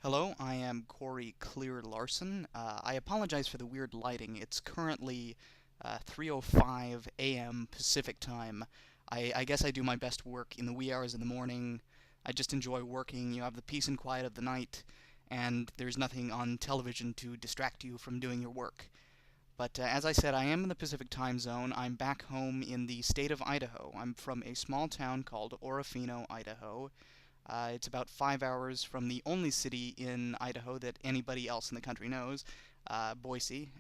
Hello, I am Kleer Larson. I apologize for the weird lighting. It's currently 3:05 a.m. Pacific time. I guess I do my best work in the wee hours of the morning. I just enjoy working. You have the peace and quiet of the night, and there's nothing on television to distract you from doing your work. But as I said, I am in the Pacific time zone. I'm back home in the state of Idaho. I'm from a small town called Orofino, Idaho. It's about 5 hours from the only city in Idaho that anybody else in the country knows, Boise.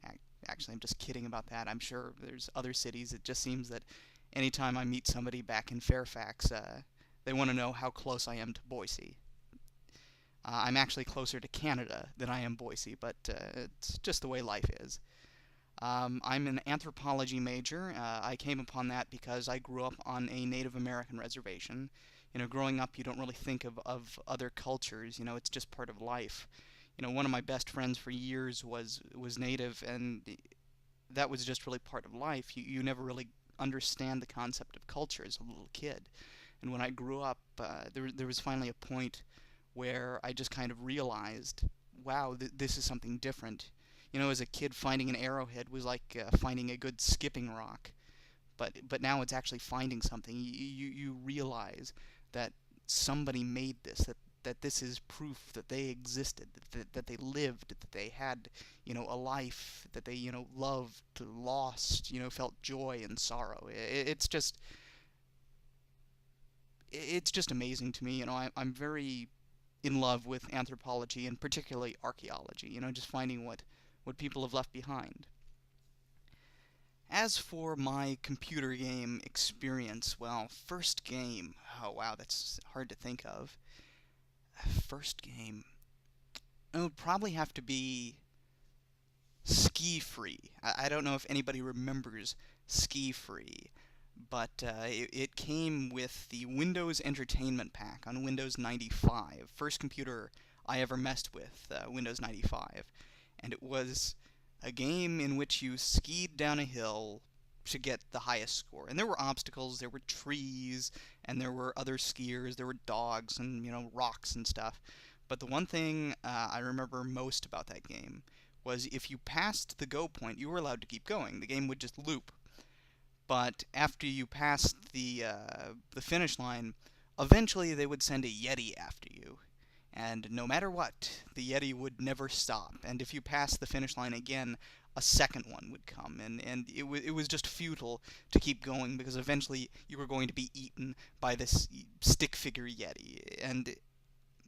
Actually, I'm just kidding about that. I'm sure there's other cities. It just seems that anytime I meet somebody back in Fairfax, they want to know how close I am to Boise. I'm actually closer to Canada than I am Boise, but it's just the way life is. I'm an anthropology major. I came upon that because I grew up on a Native American reservation. Growing up, you don't really think of other cultures. It's just part of life. One of my best friends for years was Native, and that was just really part of life. You never really understand the concept of culture as a little kid. And when I grew up, there was finally a point where I just kind of realized, wow, this is something different. As a kid, finding an arrowhead was like finding a good skipping rock. But now it's actually finding something. You realize that somebody made this, that this is proof that they existed, that they lived, that they had, a life, that they, loved, lost, felt joy and sorrow. It's just amazing to me. I'm very in love with anthropology and particularly archaeology. Just finding what people have left behind. As for my computer game experience, well, first game, oh wow, that's hard to think of. First game, it would probably have to be Ski Free. I don't know if anybody remembers Ski Free, but it came with the Windows Entertainment Pack on Windows 95. First computer I ever messed with, Windows 95. And it was a game in which you skied down a hill to get the highest score. And there were obstacles, there were trees, and there were other skiers, there were dogs and, rocks and stuff. But the one thing I remember most about that game was if you passed the go point, you were allowed to keep going. The game would just loop. But after you passed the finish line, eventually they would send a Yeti after you. And no matter what, the Yeti would never stop. And if you passed the finish line again, a second one would come. And it was just futile to keep going because eventually you were going to be eaten by this stick figure Yeti. And,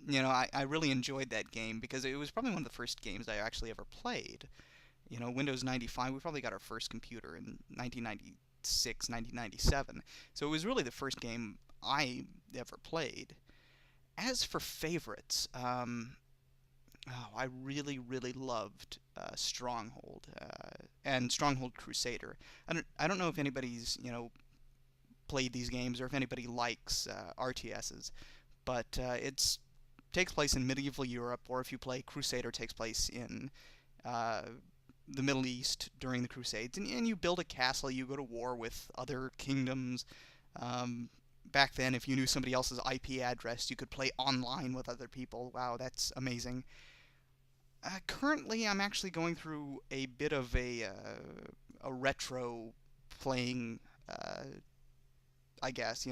I really enjoyed that game because it was probably one of the first games I actually ever played. Windows 95, we probably got our first computer in 1996, 1997. So it was really the first game I ever played. As for favorites, I really, really loved Stronghold and Stronghold Crusader. I don't know if anybody's played these games or if anybody likes RTSs, but it's takes place in medieval Europe, or if you play Crusader, takes place in uh, the Middle East during the Crusades, and you build a castle, you go to war with other kingdoms. Um, Back then, if you knew somebody else's IP address, you could play online with other people. Wow, that's amazing. Currently, I'm actually going through a bit of a retro playing. I guess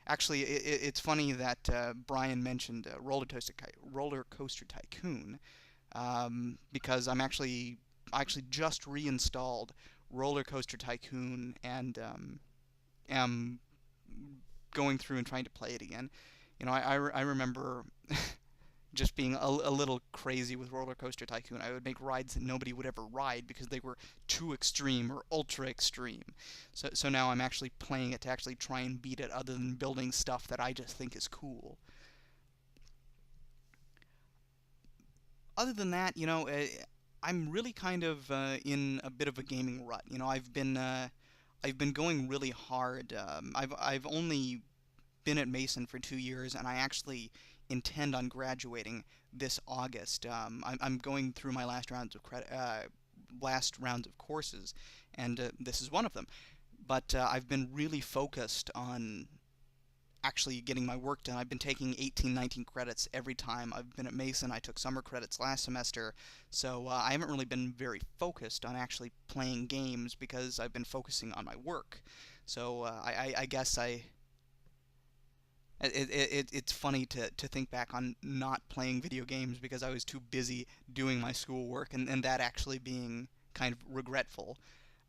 Actually, it's funny that Brian mentioned Roller Coaster Tycoon, because I actually just reinstalled Roller Coaster Tycoon and am going through and trying to play it again. I remember just being a little crazy with Roller Coaster Tycoon. I would make rides that nobody would ever ride because they were too extreme or ultra extreme. So now I'm actually playing it to actually try and beat it other than building stuff that I just think is cool. Other than that, I'm really kind of in a bit of a gaming rut. I've been going really hard. I've only been at Mason for 2 years, and I actually intend on graduating this August. I'm going through my last rounds of courses, and this is one of them. But I've been really focused on actually getting my work done. I've been taking 18, 19 credits every time I've been at Mason. I took summer credits last semester, so I haven't really been very focused on actually playing games because I've been focusing on my work. So I guess it's funny to think back on not playing video games because I was too busy doing my schoolwork, and that actually being kind of regretful.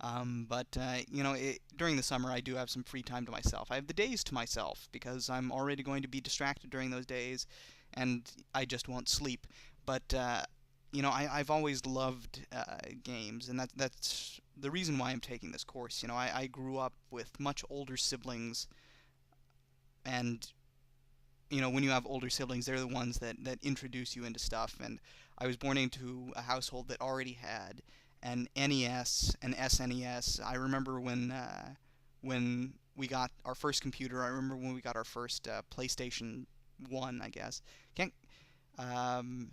But during the summer, I do have some free time to myself. I have the days to myself because I'm already going to be distracted during those days, and I just won't sleep. But I've always loved games, and that's the reason why I'm taking this course. I grew up with much older siblings, and when you have older siblings, they're the ones that introduce you into stuff. And I was born into a household that already had an NES, an SNES. I remember when we got our first computer. I remember when we got our first PlayStation 1, I guess. Can't, um,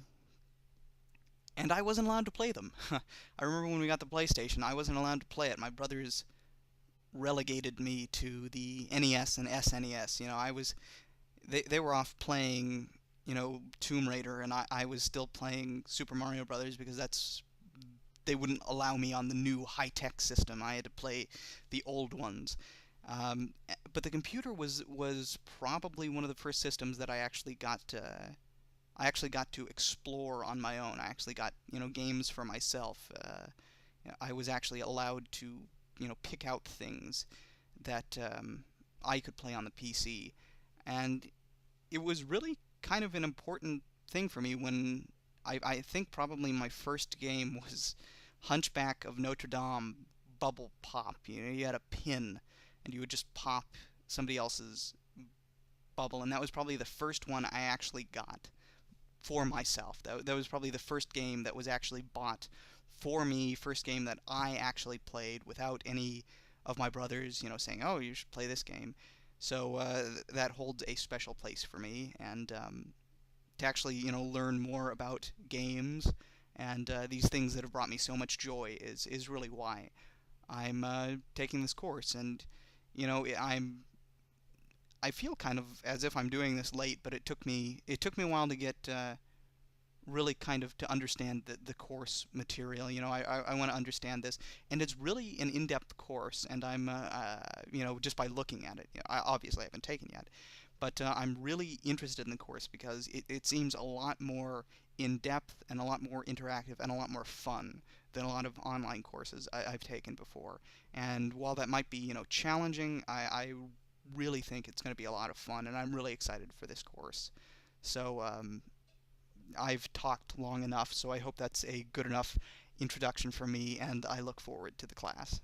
and I wasn't allowed to play them. I remember when we got the PlayStation, I wasn't allowed to play it. My brothers relegated me to the NES and SNES. They were off playing, Tomb Raider, and I was still playing Super Mario Brothers because they wouldn't allow me on the new high-tech system. I had to play the old ones. But the computer was probably one of the first systems that I actually got to explore on my own. I actually got, games for myself. I was actually allowed to, pick out things that I could play on the PC. And it was really kind of an important thing for me when I think probably my first game was Hunchback of Notre Dame Bubble Pop. You had a pin and you would just pop somebody else's bubble, and that was probably the first one I actually got for myself. That was probably the first game that was actually bought for me, first game that I actually played without any of my brothers, saying, "Oh, you should play this game." So that holds a special place for me, and to actually, learn more about games and these things that have brought me so much joy is really why I'm taking this course. And you know, I feel kind of as if I'm doing this late, but it took me a while to get really kind of to understand the course material. I want to understand this, and it's really an in-depth course, and just by looking at it, obviously I haven't taken yet, but I'm really interested in the course because it seems a lot more in-depth and a lot more interactive and a lot more fun than a lot of online courses I've taken before. And while that might be, challenging, I really think it's going to be a lot of fun, and I'm really excited for this course. So, I've talked long enough, so I hope that's a good enough introduction for me, and I look forward to the class.